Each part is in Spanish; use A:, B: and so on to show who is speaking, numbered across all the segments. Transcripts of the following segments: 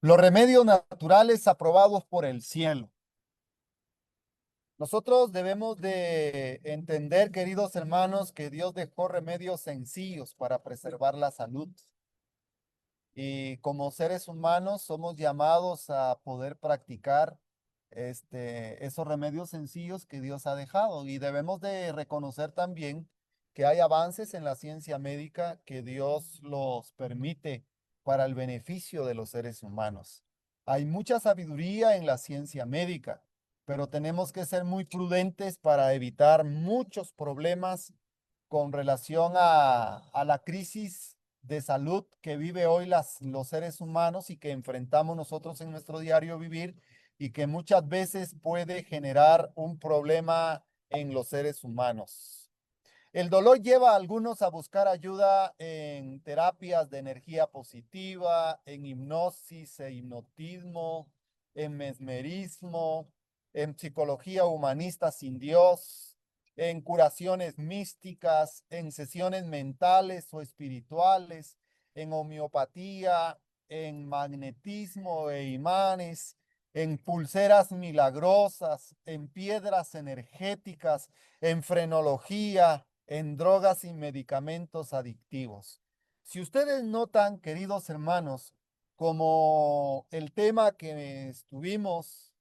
A: Los remedios naturales aprobados por el cielo. Nosotros debemos de entender, queridos hermanos, que Dios dejó remedios sencillos para preservar la salud. Y como seres humanos somos llamados a poder practicar esos remedios sencillos que Dios ha dejado. Y debemos de reconocer también que hay avances en la ciencia médica que Dios los permite para el beneficio de los seres humanos. Hay mucha sabiduría en la ciencia médica, pero tenemos que ser muy prudentes para evitar muchos problemas con relación a la crisis de salud que vive hoy los seres humanos y que enfrentamos nosotros en nuestro diario vivir y que muchas veces puede generar un problema en los seres humanos. El dolor lleva a algunos a buscar ayuda en terapias de energía positiva, en hipnosis e hipnotismo, en mesmerismo, en psicología humanista sin Dios, en curaciones místicas, en sesiones mentales o espirituales, en homeopatía, en magnetismo e imanes, en pulseras milagrosas, en piedras energéticas, en frenología, en drogas y medicamentos adictivos. Si ustedes notan, queridos hermanos, como el tema que estuvimos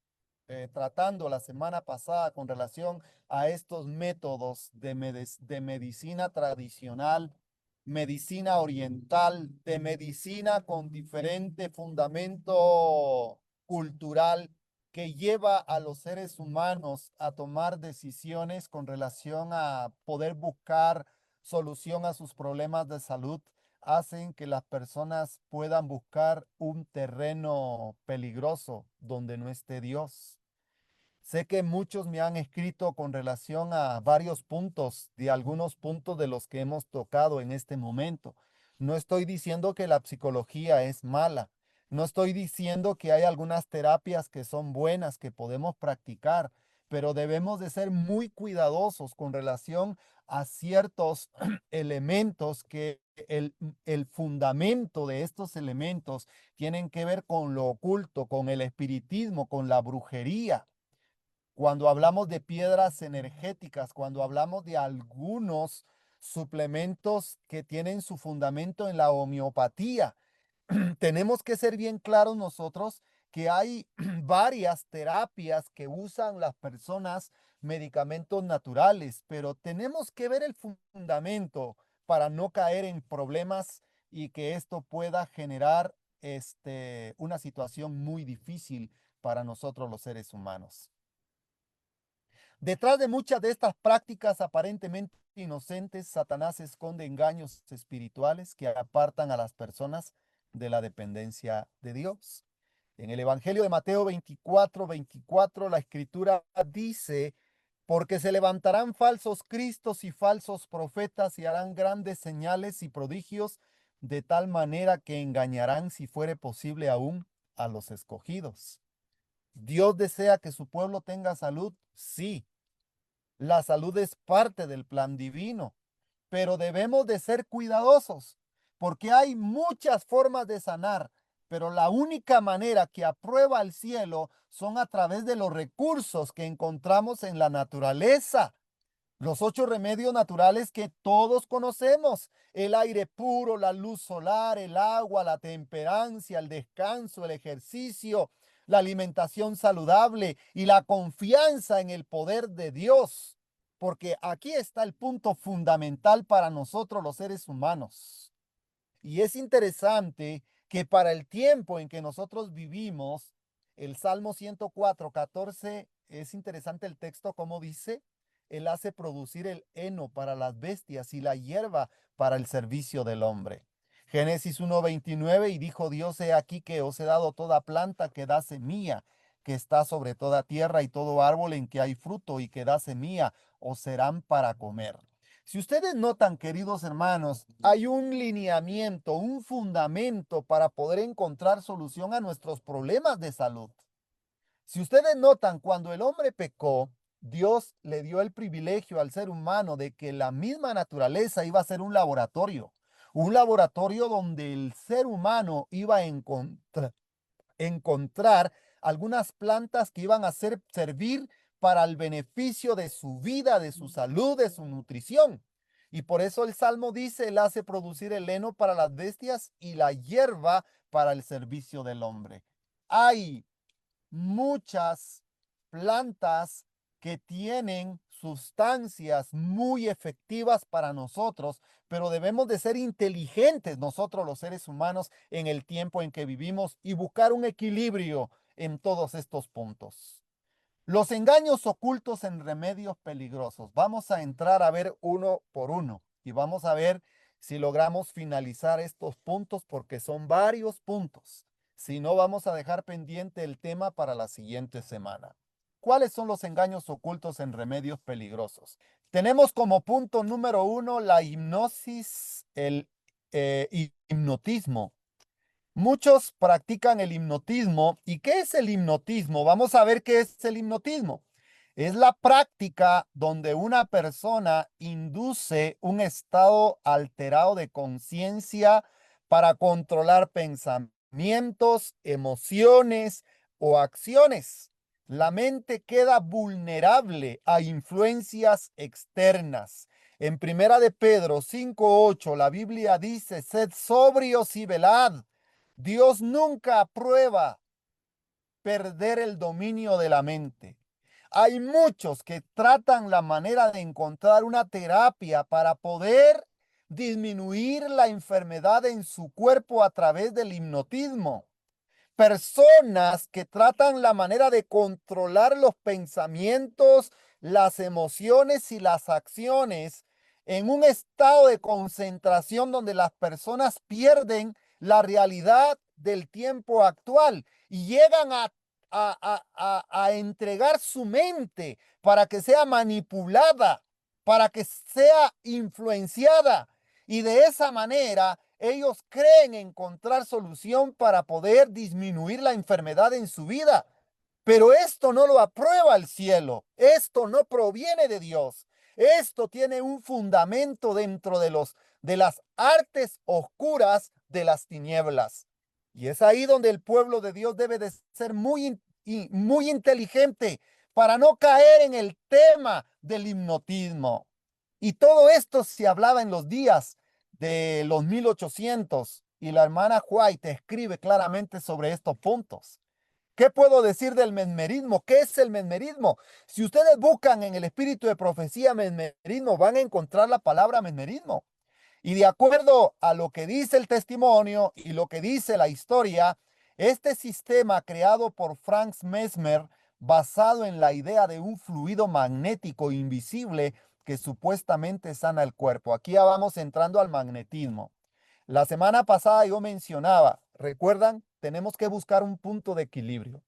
A: tratando la semana pasada con relación a estos métodos de medicina tradicional, medicina oriental, de medicina con diferente fundamento cultural que lleva a los seres humanos a tomar decisiones con relación a poder buscar solución a sus problemas de salud, hacen que las personas puedan buscar un terreno peligroso donde no esté Dios. Sé que muchos me han escrito con relación a varios puntos, de algunos puntos de los que hemos tocado en este momento. No estoy diciendo que la psicología es mala. No estoy diciendo que hay algunas terapias que son buenas, que podemos practicar, pero debemos de ser muy cuidadosos con relación a ciertos elementos que el fundamento de estos elementos tienen que ver con lo oculto, con el espiritismo, con la brujería. Cuando hablamos de piedras energéticas, cuando hablamos de algunos suplementos que tienen su fundamento en la homeopatía, tenemos que ser bien claros nosotros que hay varias terapias que usan las personas, medicamentos naturales, pero tenemos que ver el fundamento para no caer en problemas y que esto pueda generar una situación muy difícil para nosotros los seres humanos. Detrás de muchas de estas prácticas aparentemente inocentes, Satanás esconde engaños espirituales que apartan a las personas de la dependencia de Dios. En el Evangelio de Mateo 24:24, la Escritura dice, porque se levantarán falsos cristos y falsos profetas y harán grandes señales y prodigios, de tal manera que engañarán, si fuere posible aún, a los escogidos. ¿Dios desea que su pueblo tenga salud? Sí. La salud es parte del plan divino, pero debemos de ser cuidadosos porque hay muchas formas de sanar, pero la única manera que aprueba el cielo son a través de los recursos que encontramos en la naturaleza. Los 8 remedios naturales que todos conocemos: el aire puro, la luz solar, el agua, la temperancia, el descanso, el ejercicio, la alimentación saludable y la confianza en el poder de Dios. Porque aquí está el punto fundamental para nosotros los seres humanos. Y es interesante que para el tiempo en que nosotros vivimos, el Salmo 104:14, es interesante el texto como dice, Él hace producir el heno para las bestias y la hierba para el servicio del hombre. Génesis 1:29, y dijo Dios, he aquí que os he dado toda planta que da semilla, que está sobre toda tierra, y todo árbol en que hay fruto y que da semilla, os serán para comer. Si ustedes notan, queridos hermanos, hay un lineamiento, un fundamento para poder encontrar solución a nuestros problemas de salud. Si ustedes notan, cuando el hombre pecó, Dios le dio el privilegio al ser humano de que la misma naturaleza iba a ser un laboratorio donde el ser humano iba a encontrar encontrar algunas plantas que iban a servir para el beneficio de su vida, de su salud, de su nutrición. Y por eso el Salmo dice, él hace producir el heno para las bestias y la hierba para el servicio del hombre. Hay muchas plantas que tienen sustancias muy efectivas para nosotros, pero debemos de ser inteligentes nosotros los seres humanos en el tiempo en que vivimos y buscar un equilibrio en todos estos puntos. Los engaños ocultos en remedios peligrosos. Vamos a entrar a ver uno por uno y vamos a ver si logramos finalizar estos puntos porque son varios puntos. Si no, vamos a dejar pendiente el tema para la siguiente semana. ¿Cuáles son los engaños ocultos en remedios peligrosos? Tenemos como punto número uno la hipnosis, el hipnotismo. Muchos practican el hipnotismo. ¿Y qué es el hipnotismo? Vamos a ver qué es el hipnotismo. Es la práctica donde una persona induce un estado alterado de conciencia para controlar pensamientos, emociones o acciones. La mente queda vulnerable a influencias externas. En Primera de Pedro 5:8, la Biblia dice: sed sobrios y velad. Dios nunca aprueba perder el dominio de la mente. Hay muchos que tratan la manera de encontrar una terapia para poder disminuir la enfermedad en su cuerpo a través del hipnotismo. Personas que tratan la manera de controlar los pensamientos, las emociones y las acciones en un estado de concentración donde las personas pierden la realidad del tiempo actual y llegan a entregar su mente para que sea manipulada, para que sea influenciada. Y de esa manera ellos creen encontrar solución para poder disminuir la enfermedad en su vida. Pero esto no lo aprueba el cielo. Esto no proviene de Dios. Esto tiene un fundamento dentro de las artes oscuras de las tinieblas. Y es ahí donde el pueblo de Dios debe de ser muy inteligente para no caer en el tema del hipnotismo. Y todo esto se hablaba en los días de los 1800 y la hermana White escribe claramente sobre estos puntos. ¿Qué puedo decir del mesmerismo? ¿Qué es el mesmerismo? Si ustedes buscan en el espíritu de profecía mesmerismo, van a encontrar la palabra mesmerismo. Y de acuerdo a lo que dice el testimonio y lo que dice la historia, este sistema creado por Franz Mesmer, basado en la idea de un fluido magnético invisible que supuestamente sana el cuerpo. Aquí ya vamos entrando al magnetismo. La semana pasada yo mencionaba, ¿recuerdan? Tenemos que buscar un punto de equilibrio.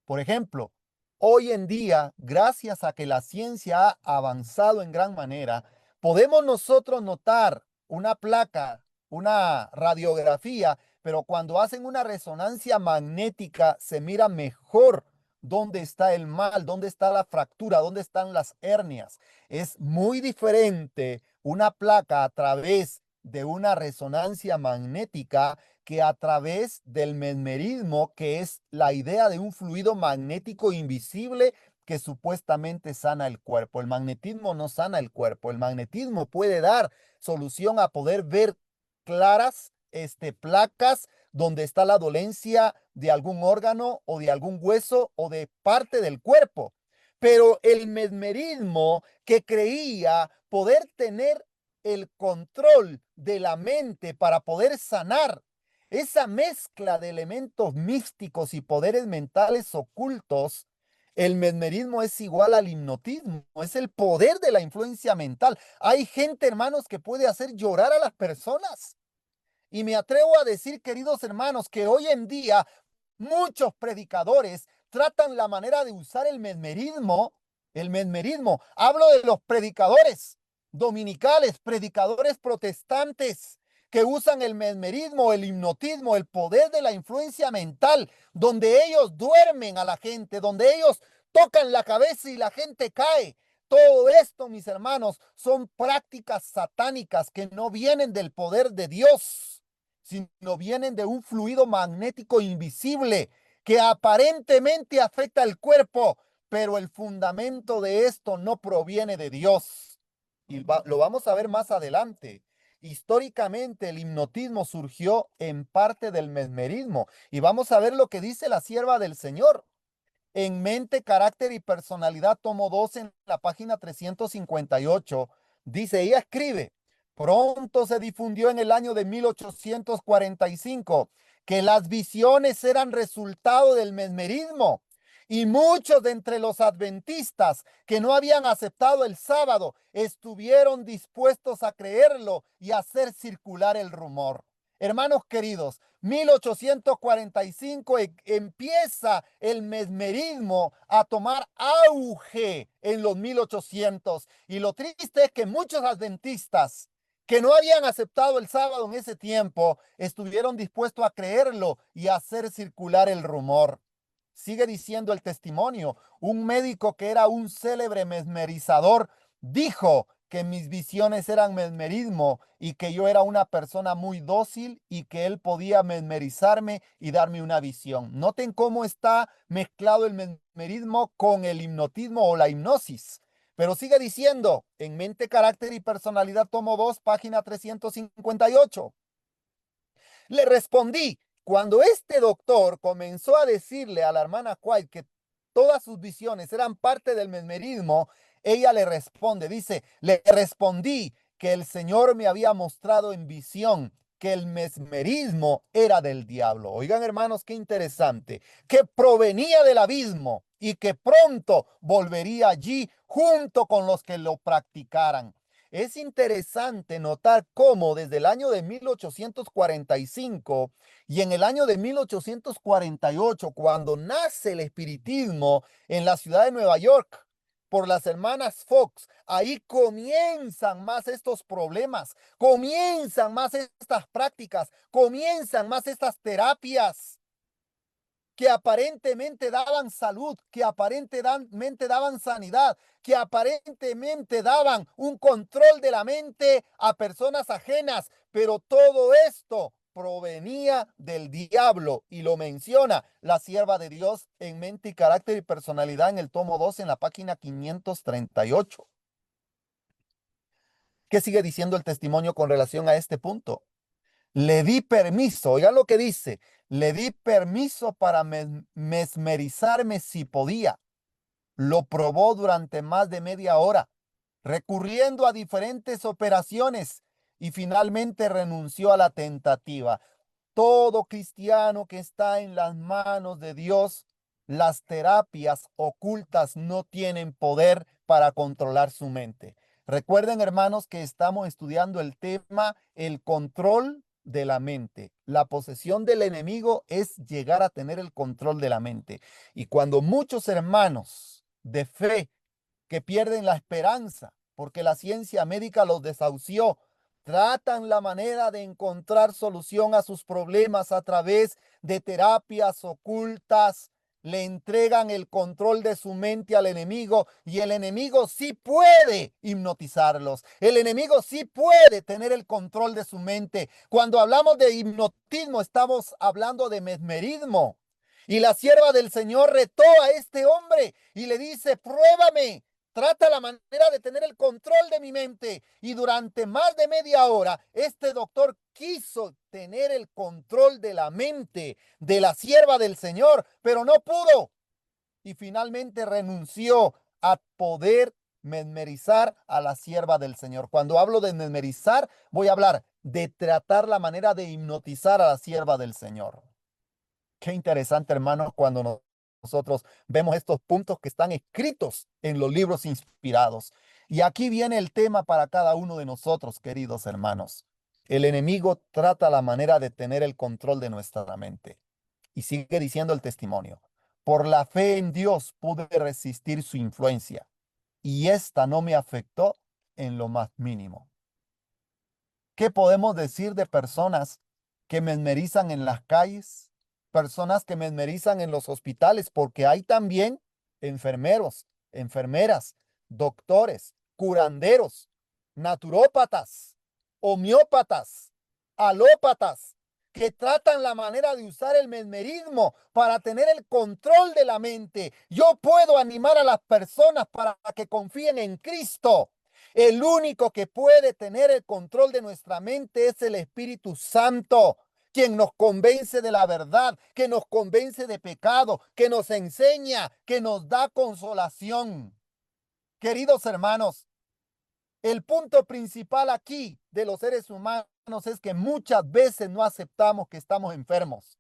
A: Por ejemplo, hoy en día, gracias a que la ciencia ha avanzado en gran manera, podemos nosotros notar una placa, una radiografía, pero cuando hacen una resonancia magnética se mira mejor dónde está el mal, dónde está la fractura, dónde están las hernias. Es muy diferente una placa a través de una resonancia magnética que a través del mesmerismo, que es la idea de un fluido magnético invisible que supuestamente sana el cuerpo. El magnetismo no sana el cuerpo. El magnetismo puede dar solución a poder ver claras placas donde está la dolencia de algún órgano o de algún hueso o de parte del cuerpo. Pero el mesmerismo que creía poder tener el control de la mente para poder sanar, esa mezcla de elementos místicos y poderes mentales ocultos, el mesmerismo es igual al hipnotismo, es el poder de la influencia mental. Hay gente, hermanos, que puede hacer llorar a las personas. Y me atrevo a decir, queridos hermanos, que hoy en día muchos predicadores tratan la manera de usar el mesmerismo. El mesmerismo. Hablo de los predicadores dominicales, predicadores protestantes que usan el mesmerismo, el hipnotismo, el poder de la influencia mental, donde ellos duermen a la gente, donde ellos tocan la cabeza y la gente cae. Todo esto, mis hermanos, son prácticas satánicas que no vienen del poder de Dios, sino vienen de un fluido magnético invisible que aparentemente afecta el cuerpo, pero el fundamento de esto no proviene de Dios. Y lo vamos a ver más adelante. Históricamente el hipnotismo surgió en parte del mesmerismo. Y vamos a ver lo que dice la sierva del Señor. En Mente, Carácter y Personalidad, tomo 2, en la página 358, dice, ella escribe, pronto se difundió en el año de 1845 que las visiones eran resultado del mesmerismo, y muchos de entre los adventistas que no habían aceptado el sábado estuvieron dispuestos a creerlo y hacer circular el rumor. Hermanos queridos, 1845 empieza el mesmerismo a tomar auge en los 1800. Y lo triste es que muchos adventistas que no habían aceptado el sábado en ese tiempo estuvieron dispuestos a creerlo y a hacer circular el rumor. Sigue diciendo el testimonio, un médico que era un célebre mesmerizador dijo que mis visiones eran mesmerismo y que yo era una persona muy dócil y que él podía mesmerizarme y darme una visión. Noten cómo está mezclado el mesmerismo con el hipnotismo o la hipnosis. Pero sigue diciendo, en Mente, Carácter y Personalidad, tomo 2, página 358. Le respondí, cuando este doctor comenzó a decirle a la hermana White que todas sus visiones eran parte del mesmerismo, ella le responde, dice, le respondí que el Señor me había mostrado en visión que el mesmerismo era del diablo. Oigan, hermanos, qué interesante, que provenía del abismo y que pronto volvería allí junto con los que lo practicaran. Es interesante notar cómo desde el año de 1845 y en el año de 1848, cuando nace el espiritismo en la ciudad de Nueva York por las hermanas Fox, ahí comienzan más estos problemas, comienzan más estas prácticas, comienzan más estas terapias que aparentemente daban salud, que aparentemente daban sanidad, que aparentemente daban un control de la mente a personas ajenas, pero todo esto provenía del diablo y lo menciona la sierva de Dios en Mente y Carácter y Personalidad en el tomo 2 en la página 538. ¿Qué sigue diciendo el testimonio con relación a este punto? Le di permiso, oigan lo que dice, le di permiso para mesmerizarme si podía. Lo probó durante más de media hora, recurriendo a diferentes operaciones y finalmente renunció a la tentativa. Todo cristiano que está en las manos de Dios, las terapias ocultas no tienen poder para controlar su mente. Recuerden, hermanos, que estamos estudiando el tema, el control de la mente. La posesión del enemigo es llegar a tener el control de la mente. Y cuando muchos hermanos de fe que pierden la esperanza porque la ciencia médica los desahució, tratan la manera de encontrar solución a sus problemas a través de terapias ocultas, le entregan el control de su mente al enemigo y el enemigo sí puede hipnotizarlos. El enemigo sí puede tener el control de su mente. Cuando hablamos de hipnotismo, estamos hablando de mesmerismo. Y la sierva del Señor retó a este hombre y le dice, pruébame. Trata la manera de tener el control de mi mente. Y durante más de media hora, este doctor quiso tener el control de la mente de la sierva del Señor, pero no pudo. Y finalmente renunció a poder mesmerizar a la sierva del Señor. Cuando hablo de mesmerizar, voy a hablar de tratar la manera de hipnotizar a la sierva del Señor. Qué interesante, hermanos, cuando nosotros vemos estos puntos que están escritos en los libros inspirados. Y aquí viene el tema para cada uno de nosotros, queridos hermanos. El enemigo trata la manera de tener el control de nuestra mente. Y sigue diciendo el testimonio. Por la fe en Dios pude resistir su influencia y esta no me afectó en lo más mínimo. ¿Qué podemos decir de personas que mesmerizan en las calles? Personas que mesmerizan en los hospitales, porque hay también enfermeros, enfermeras, doctores, curanderos, naturópatas, homeópatas, alópatas, que tratan la manera de usar el mesmerismo para tener el control de la mente. Yo puedo animar a las personas para que confíen en Cristo. El único que puede tener el control de nuestra mente es el Espíritu Santo, quien nos convence de la verdad, que nos convence de pecado, que nos enseña, que nos da consolación. Queridos hermanos, el punto principal aquí de los seres humanos es que muchas veces no aceptamos que estamos enfermos.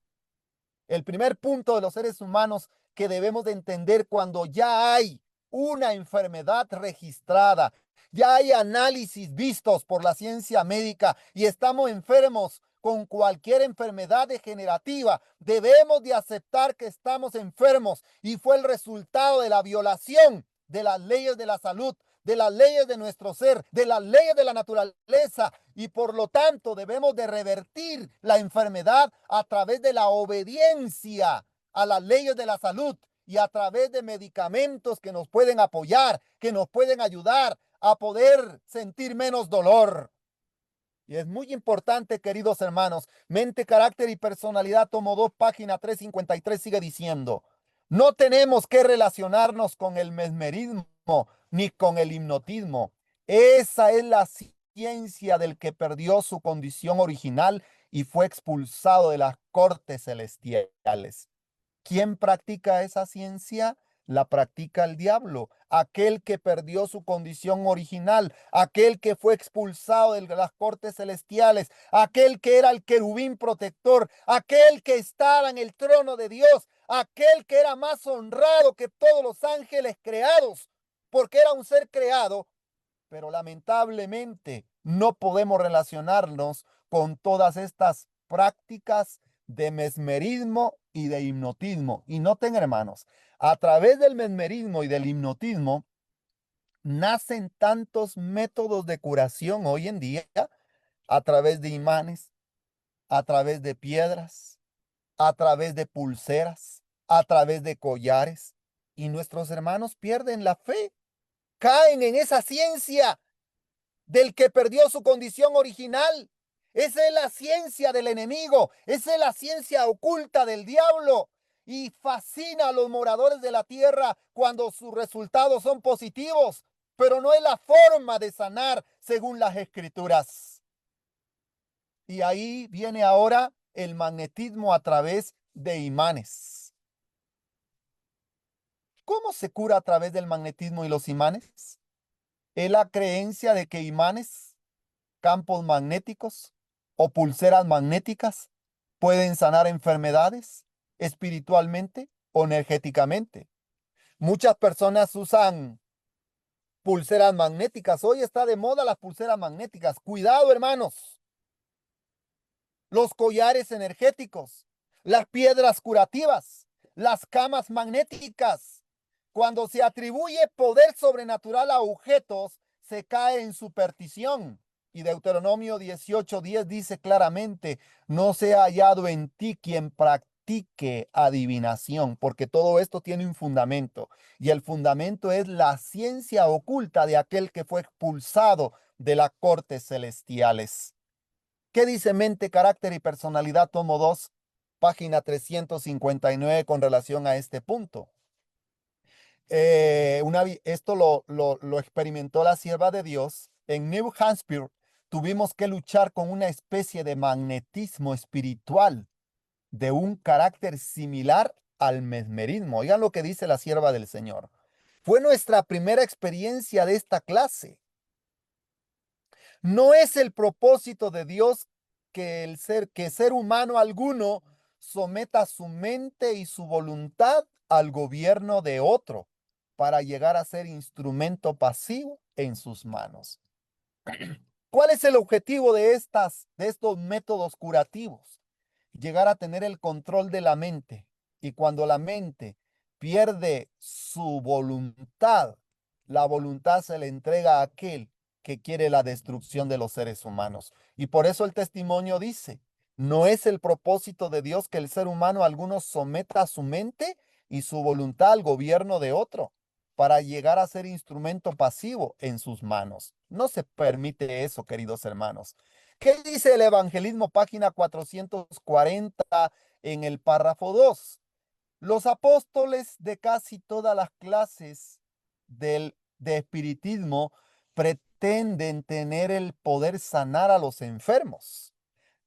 A: El primer punto de los seres humanos que debemos de entender cuando ya hay una enfermedad registrada, ya hay análisis vistos por la ciencia médica y estamos enfermos con cualquier enfermedad degenerativa, debemos de aceptar que estamos enfermos y fue el resultado de la violación de las leyes de la salud, de las leyes de nuestro ser, de las leyes de la naturaleza, y por lo tanto debemos de revertir la enfermedad a través de la obediencia a las leyes de la salud y a través de medicamentos que nos pueden apoyar, que nos pueden ayudar a poder sentir menos dolor. Y es muy importante, queridos hermanos, Mente, Carácter y Personalidad, tomo 2, página 353, sigue diciendo, no tenemos que relacionarnos con el mesmerismo ni con el hipnotismo. Esa es la ciencia del que perdió su condición original y fue expulsado de las cortes celestiales. ¿Quién practica esa ciencia? La practica el diablo, aquel que perdió su condición original, aquel que fue expulsado de las cortes celestiales, aquel que era el querubín protector, aquel que estaba en el trono de Dios, aquel que era más honrado que todos los ángeles creados, porque era un ser creado, pero lamentablemente no podemos relacionarnos con todas estas prácticas de mesmerismo y de hipnotismo. Y noten, hermanos, a través del mesmerismo y del hipnotismo nacen tantos métodos de curación hoy en día, a través de imanes, a través de piedras, a través de pulseras, a través de collares. Y nuestros hermanos pierden la fe, caen en esa ciencia del que perdió su condición original. Esa es la ciencia del enemigo, esa es la ciencia oculta del diablo y fascina a los moradores de la tierra cuando sus resultados son positivos, pero no es la forma de sanar según las escrituras. Y ahí viene ahora el magnetismo a través de imanes. ¿Cómo se cura a través del magnetismo y los imanes? Es la creencia de que imanes, campos magnéticos o pulseras magnéticas pueden sanar enfermedades espiritualmente o energéticamente. Muchas personas usan pulseras magnéticas. Hoy está de moda las pulseras magnéticas. Cuidado, hermanos. Los collares energéticos, las piedras curativas, las camas magnéticas. Cuando se atribuye poder sobrenatural a objetos, se cae en superstición. Y Deuteronomio 18:10 dice claramente, no sea hallado en ti quien practique adivinación, porque todo esto tiene un fundamento. Y el fundamento es la ciencia oculta de aquel que fue expulsado de las cortes celestiales. ¿Qué dice Mente, Carácter y Personalidad, tomo 2, página 359 con relación a este punto? Esto lo experimentó la sierva de Dios. En New Hampshire tuvimos que luchar con una especie de magnetismo espiritual de un carácter similar al mesmerismo. Oigan lo que dice la sierva del Señor. Fue nuestra primera experiencia de esta clase. No es el propósito de Dios que ser humano alguno someta su mente y su voluntad al gobierno de otro para llegar a ser instrumento pasivo en sus manos. ¿Cuál es el objetivo de estos métodos curativos? Llegar a tener el control de la mente. Y cuando la mente pierde su voluntad, la voluntad se le entrega a aquel que quiere la destrucción de los seres humanos. Y por eso el testimonio dice, no es el propósito de Dios que el ser humano alguno someta su mente y su voluntad al gobierno de otro para llegar a ser instrumento pasivo en sus manos. No se permite eso, queridos hermanos. ¿Qué dice el evangelismo, página 440, en el párrafo 2? Los apóstoles de casi todas las clases de espiritismo pretenden tener el poder sanar a los enfermos.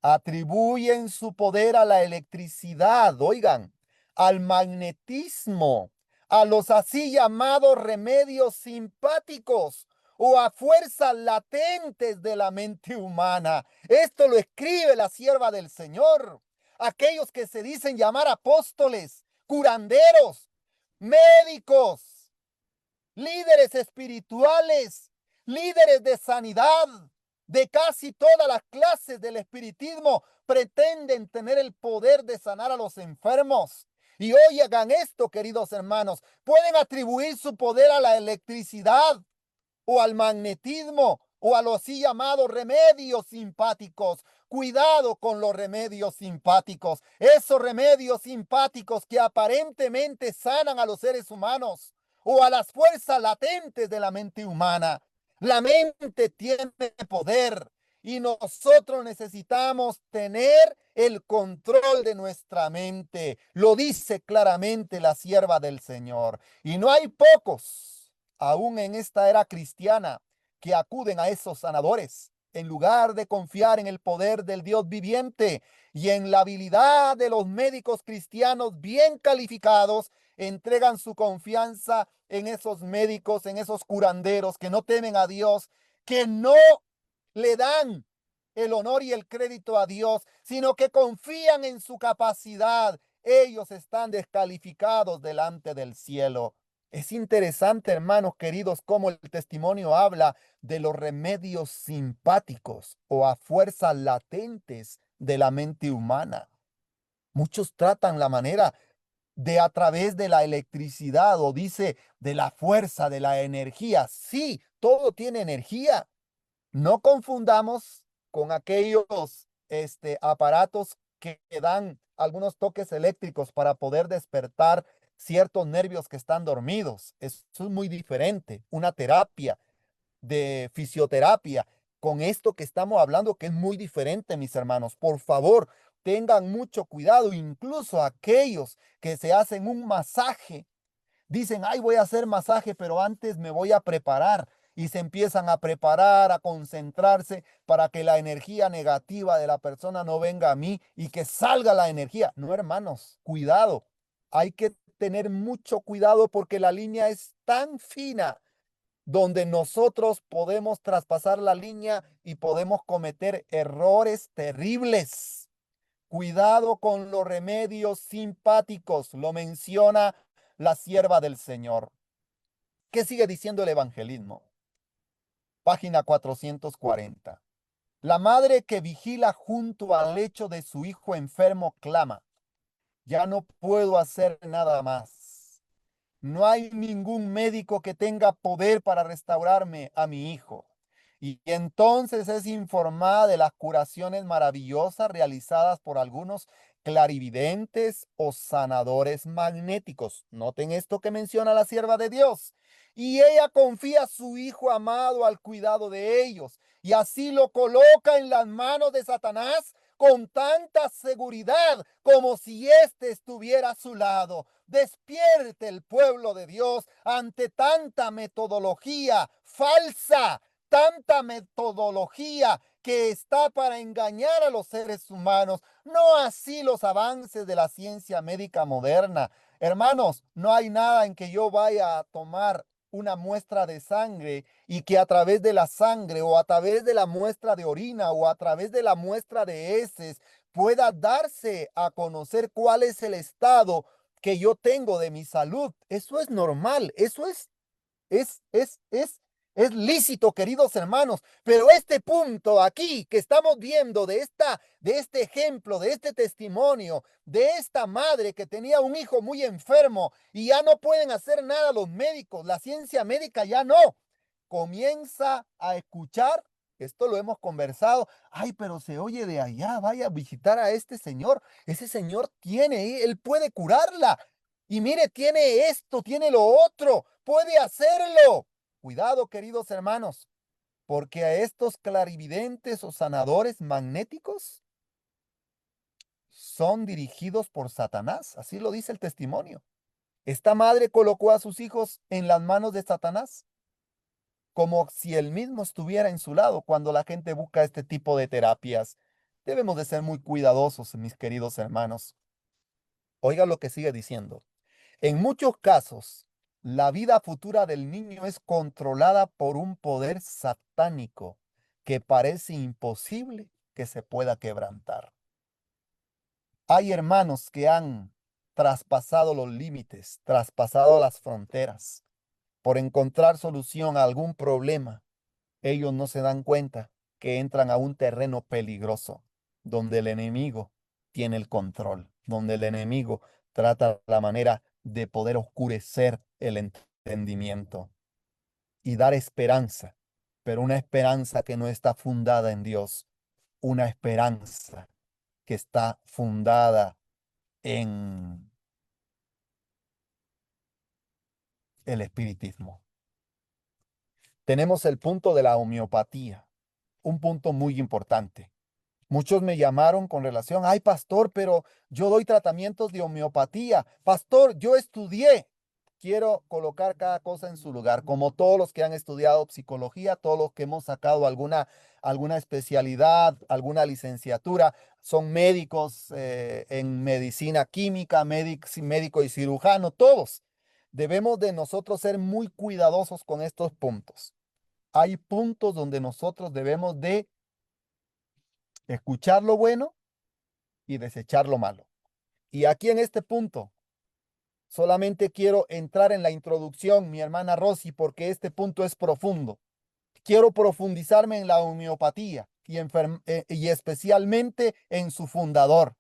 A: Atribuyen su poder a la electricidad, oigan, al magnetismo, a los así llamados remedios simpáticos o a fuerzas latentes de la mente humana. Esto lo escribe la sierva del Señor. Aquellos que se dicen llamar apóstoles, curanderos, médicos, líderes espirituales, líderes de sanidad, de casi todas las clases del espiritismo, pretenden tener el poder de sanar a los enfermos. Y hoy hagan esto, queridos hermanos, pueden atribuir su poder a la electricidad o al magnetismo o a los así llamados remedios simpáticos. Cuidado con los remedios simpáticos, esos remedios simpáticos que aparentemente sanan a los seres humanos o a las fuerzas latentes de la mente humana. La mente tiene poder y nosotros necesitamos tener el control de nuestra mente. Lo dice claramente la sierva del Señor. Y no hay pocos, aún en esta era cristiana, que acuden a esos sanadores en lugar de confiar en el poder del Dios viviente y en la habilidad de los médicos cristianos bien calificados. Entregan su confianza en esos médicos, en esos curanderos que no temen a Dios, que no le dan el honor y el crédito a Dios, sino que confían en su capacidad. Ellos están descalificados delante del cielo. Es interesante, hermanos queridos, cómo el testimonio habla de los remedios simpáticos o a fuerzas latentes de la mente humana. Muchos tratan la manera de a través de la electricidad o dice de la fuerza, de la energía. Sí, todo tiene energía. No confundamos con aquellos aparatos que dan algunos toques eléctricos para poder despertar ciertos nervios que están dormidos. Eso es muy diferente. Una terapia de fisioterapia con esto que estamos hablando, que es muy diferente, mis hermanos. Por favor, tengan mucho cuidado, incluso aquellos que se hacen un masaje. Dicen, ay, voy a hacer masaje, pero antes me voy a preparar. Y se empiezan a preparar, a concentrarse para que la energía negativa de la persona no venga a mí y que salga la energía. No, hermanos, cuidado. Hay que tener mucho cuidado porque la línea es tan fina donde nosotros podemos traspasar la línea y podemos cometer errores terribles. Cuidado con los remedios simpáticos, lo menciona la sierva del Señor. ¿Qué sigue diciendo el evangelismo? Página 440. La madre que vigila junto al lecho de su hijo enfermo clama, ya no puedo hacer nada más. No hay ningún médico que tenga poder para restaurarme a mi hijo. Y entonces es informada de las curaciones maravillosas realizadas por algunos clarividentes o sanadores magnéticos. Noten esto que menciona la sierva de Dios. Y ella confía a su hijo amado al cuidado de ellos. Y así lo coloca en las manos de Satanás con tanta seguridad como si éste estuviera a su lado. Despierte el pueblo de Dios ante tanta metodología falsa, tanta metodología que está para engañar a los seres humanos. No así los avances de la ciencia médica moderna. Hermanos, no hay nada en que yo vaya a tomar una muestra de sangre y que a través de la sangre o a través de la muestra de orina o a través de la muestra de heces pueda darse a conocer cuál es el estado que yo tengo de mi salud. Eso es normal, eso es, es, es, es lícito, queridos hermanos, pero este punto aquí que estamos viendo de este ejemplo, de este testimonio, de esta madre que tenía un hijo muy enfermo y ya no pueden hacer nada los médicos, la ciencia médica ya no, comienza a escuchar. Esto lo hemos conversado. Ay, pero se oye de allá. Vaya a visitar a este señor. Ese señor tiene, él puede curarla. Y mire, tiene esto, tiene lo otro. Puede hacerlo. Cuidado, queridos hermanos, porque a estos clarividentes o sanadores magnéticos son dirigidos por Satanás. Así lo dice el testimonio. Esta madre colocó a sus hijos en las manos de Satanás, como si él mismo estuviera en su lado cuando la gente busca este tipo de terapias. Debemos de ser muy cuidadosos, mis queridos hermanos. Oiga lo que sigue diciendo. En muchos casos, la vida futura del niño es controlada por un poder satánico que parece imposible que se pueda quebrantar. Hay hermanos que han traspasado los límites, traspasado las fronteras por encontrar solución a algún problema. Ellos no se dan cuenta que entran a un terreno peligroso, donde el enemigo tiene el control, donde el enemigo trata la manera de poder oscurecer el entendimiento y dar esperanza, pero una esperanza que no está fundada en Dios, una esperanza que está fundada en el espiritismo. Tenemos el punto de la homeopatía, un punto muy importante. Muchos me llamaron con relación, ay, pastor, pero yo doy tratamientos de homeopatía. Pastor, yo estudié. Quiero colocar cada cosa en su lugar, como todos los que han estudiado psicología, todos los que hemos sacado alguna especialidad, alguna licenciatura, son médicos en medicina química, médico y cirujano, todos. Debemos de nosotros ser muy cuidadosos con estos puntos. Hay puntos donde nosotros debemos de escuchar lo bueno y desechar lo malo. Y aquí en este punto, solamente quiero entrar en la introducción, mi hermana Rosy, porque este punto es profundo. Quiero profundizarme en la homeopatía y especialmente en su fundador.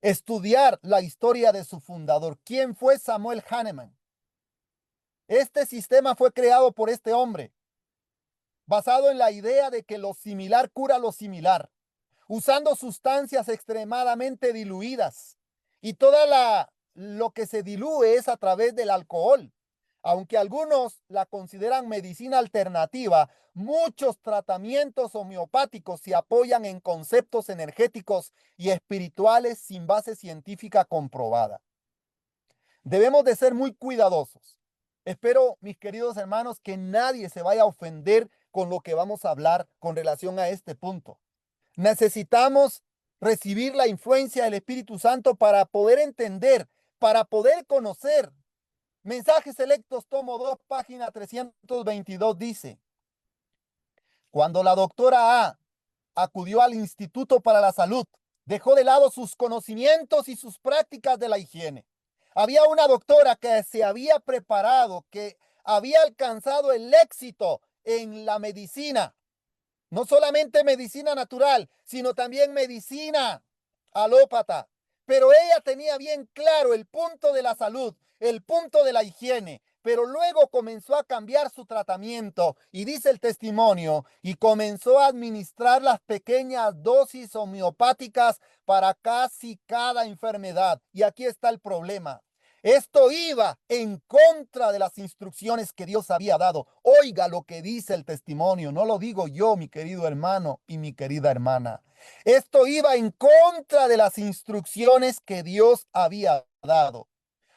A: Estudiar la historia de su fundador. ¿Quién fue Samuel Hahnemann? Este sistema fue creado por este hombre, basado en la idea de que lo similar cura lo similar, usando sustancias extremadamente diluidas. Y lo que se diluye es a través del alcohol. Aunque algunos la consideran medicina alternativa, muchos tratamientos homeopáticos se apoyan en conceptos energéticos y espirituales sin base científica comprobada. Debemos de ser muy cuidadosos. Espero, mis queridos hermanos, que nadie se vaya a ofender con lo que vamos a hablar con relación a este punto. Necesitamos recibir la influencia del Espíritu Santo para poder entender, para poder conocer. Mensajes Selectos, tomo 2, página 322 dice, cuando la doctora A acudió al Instituto para la Salud, dejó de lado sus conocimientos y sus prácticas de la higiene. Había una doctora que se había preparado, que había alcanzado el éxito en la medicina. No solamente medicina natural, sino también medicina alópata. Pero ella tenía bien claro el punto de la salud, el punto de la higiene. Pero luego comenzó a cambiar su tratamiento y dice el testimonio, y comenzó a administrar las pequeñas dosis homeopáticas para casi cada enfermedad. Y aquí está el problema. Esto iba en contra de las instrucciones que Dios había dado. Oiga lo que dice el testimonio. No lo digo yo, mi querido hermano y mi querida hermana. Esto iba en contra de las instrucciones que Dios había dado.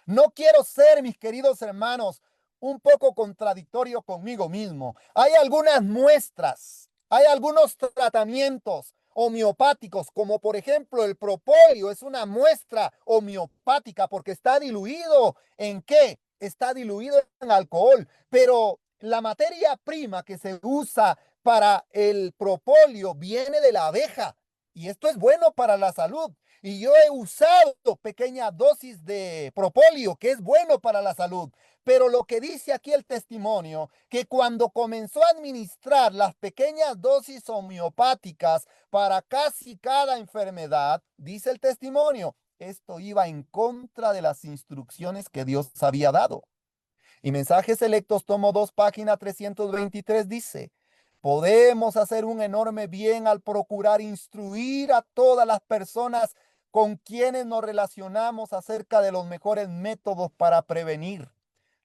A: No quiero ser, mis queridos hermanos, un poco contradictorio conmigo mismo. Hay algunas muestras, hay algunos tratamientos homeopáticos, como por ejemplo el propóleo es una muestra homeopática porque está diluido ¿en qué? Está diluido en alcohol, pero la materia prima que se usa para el propóleo viene de la abeja y esto es bueno para la salud. Y yo he usado pequeñas dosis de propóleo, que es bueno para la salud. Pero lo que dice aquí el testimonio, que cuando comenzó a administrar las pequeñas dosis homeopáticas para casi cada enfermedad, dice el testimonio, esto iba en contra de las instrucciones que Dios había dado. Y Mensajes Selectos, tomo 2, página 323 dice, podemos hacer un enorme bien al procurar instruir a todas las personas con quienes nos relacionamos acerca de los mejores métodos para prevenir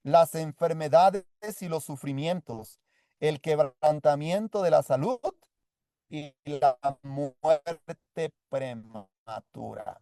A: las enfermedades y los sufrimientos. el quebrantamiento de la salud y la muerte prematura.